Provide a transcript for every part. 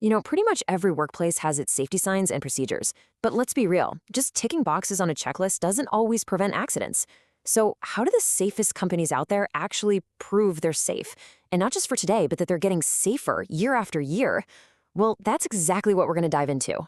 Pretty much every workplace has its safety signs and procedures. But let's be real, just ticking boxes on a checklist doesn't always prevent accidents. So, how do the safest companies out there actually prove they're safe? And not just for today, but that they're getting safer year after year? Well, that's exactly what we're going to dive into.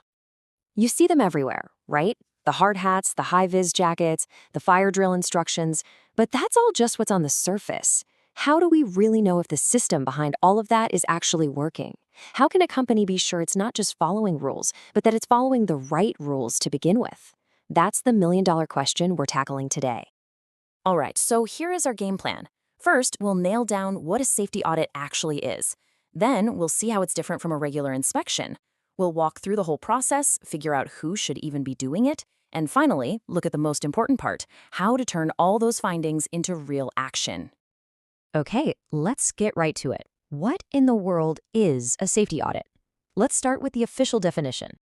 You see them everywhere, right? The hard hats, the high-vis jackets, the fire drill instructions. But that's all just what's on the surface. How do we really know if the system behind all of that is actually working? How can a company be sure it's not just following rules, but that it's following the right rules to begin with? That's the million-dollar question we're tackling today. All right, so here is our game plan. First, we'll nail down what a safety audit actually is. Then, we'll see how it's different from a regular inspection. We'll walk through the whole process, figure out who should even be doing it, and finally, look at the most important part, how to turn all those findings into real action. Okay, let's get right to it. What in the world is a safety audit? Let's start with the official definition.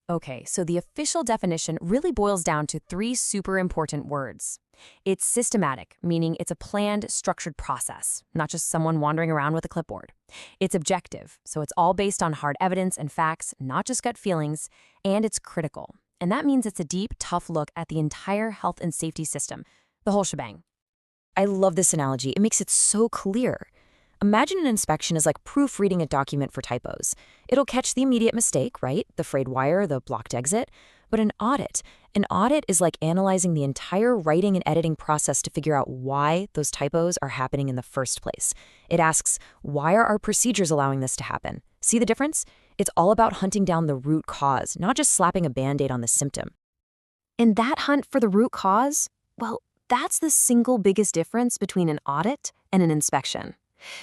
Okay, so the official definition really boils down to three super important words. It's systematic, meaning it's a planned, structured process, not just someone wandering around with a clipboard. It's objective, so it's all based on hard evidence and facts, not just gut feelings. And it's critical, and that means it's a deep, tough look at the entire health and safety system, the whole shebang. I love this analogy. It makes it so clear. Imagine an inspection is like proofreading a document for typos. It'll catch the immediate mistake, right? The frayed wire, the blocked exit. But an audit is like analyzing the entire writing and editing process to figure out why those typos are happening in the first place. It asks, why are our procedures allowing this to happen? See the difference? It's all about hunting down the root cause, not just slapping a Band-Aid on the symptom. And that hunt for the root cause, well, that's the single biggest difference between an audit and an inspection.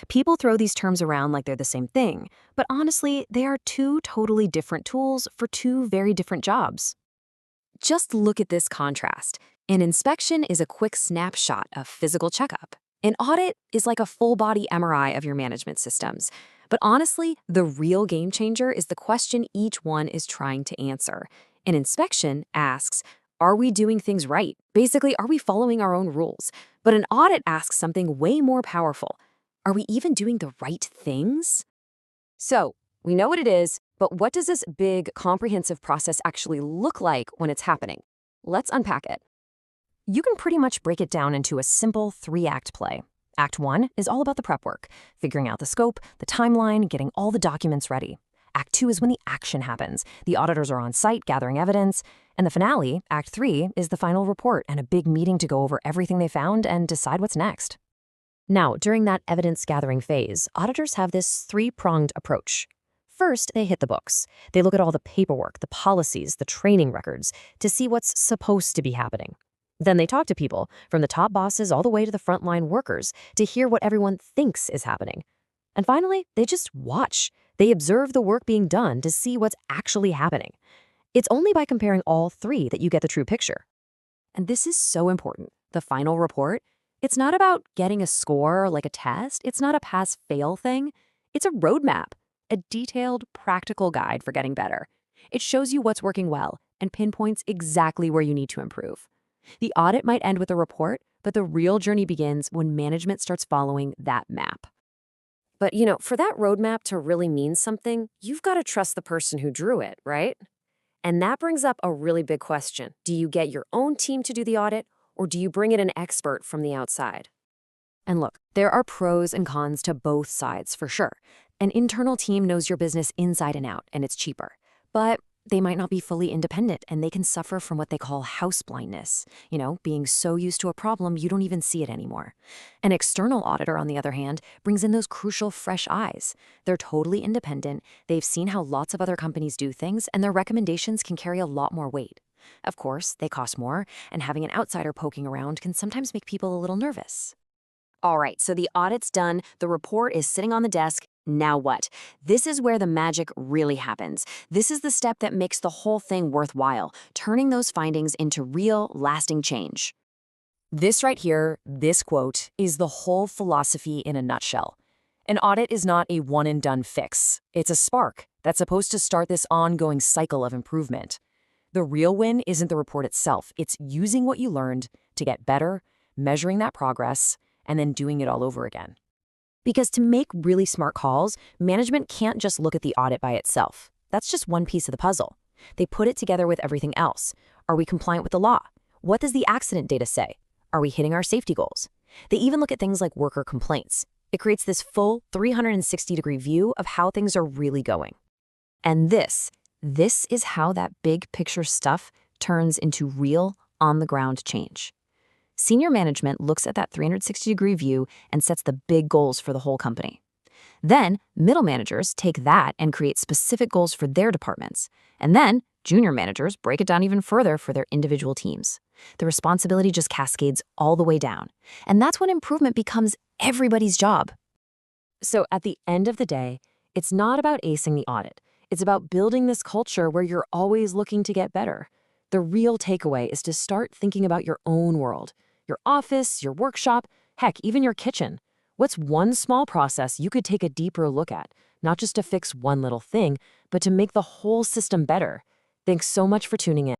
People throw these terms around like they're the same thing, but honestly, they are two totally different tools for two very different jobs. Just look at this contrast. An inspection is a quick snapshot of physical checkup. An audit is like a full-body MRI of your management systems. But honestly, the real game changer is the question each one is trying to answer. An inspection asks, are we doing things right? Basically, are we following our own rules? But an audit asks something way more powerful. Are we even doing the right things? So, we know what it is, but what does this big, comprehensive process actually look like when it's happening? Let's unpack it. You can pretty much break it down into a simple 3-act play. Act 1 is all about the prep work, figuring out the scope, the timeline, getting all the documents ready. Act 2 is when the action happens. The auditors are on site gathering evidence. And the finale, Act 3, is the final report and a big meeting to go over everything they found and decide what's next. Now, during that evidence-gathering phase, auditors have this 3-pronged approach. First, they hit the books. They look at all the paperwork, the policies, the training records, to see what's supposed to be happening. Then they talk to people, from the top bosses all the way to the frontline workers, to hear what everyone thinks is happening. And finally, they just watch. They observe the work being done to see what's actually happening. It's only by comparing all 3 that you get the true picture. And this is so important. The final report, it's not about getting a score like a test. It's not a pass-fail thing. It's a roadmap, a detailed, practical guide for getting better. It shows you what's working well and pinpoints exactly where you need to improve. The audit might end with a report, but the real journey begins when management starts following that map. But, for that roadmap to really mean something, you've got to trust the person who drew it, right? And that brings up a really big question. Do you get your own team to do the audit, or do you bring in an expert from the outside? And look, there are pros and cons to both sides for sure. An internal team knows your business inside and out, and it's cheaper. But they might not be fully independent, and they can suffer from what they call house blindness. Being so used to a problem, you don't even see it anymore. An external auditor, on the other hand, brings in those crucial fresh eyes. They're totally independent, they've seen how lots of other companies do things, and their recommendations can carry a lot more weight. Of course, they cost more, and having an outsider poking around can sometimes make people a little nervous. All right, so the audit's done, the report is sitting on the desk. Now what? This is where the magic really happens. This is the step that makes the whole thing worthwhile, turning those findings into real, lasting change. This right here, this quote, is the whole philosophy in a nutshell. An audit is not a one-and-done fix. It's a spark that's supposed to start this ongoing cycle of improvement. The real win isn't the report itself. It's using what you learned to get better, measuring that progress, and then doing it all over again. Because to make really smart calls, management can't just look at the audit by itself. That's just one piece of the puzzle. They put it together with everything else. Are we compliant with the law? What does the accident data say? Are we hitting our safety goals? They even look at things like worker complaints. It creates this full 360-degree view of how things are really going. And this is how that big picture stuff turns into real, on-the-ground change. Senior management looks at that 360-degree view and sets the big goals for the whole company. Then, middle managers take that and create specific goals for their departments. And then, junior managers break it down even further for their individual teams. The responsibility just cascades all the way down. And that's when improvement becomes everybody's job. So at the end of the day, it's not about acing the audit. It's about building this culture where you're always looking to get better. The real takeaway is to start thinking about your own world, your office, your workshop, heck, even your kitchen. What's one small process you could take a deeper look at, not just to fix one little thing, but to make the whole system better? Thanks so much for tuning in.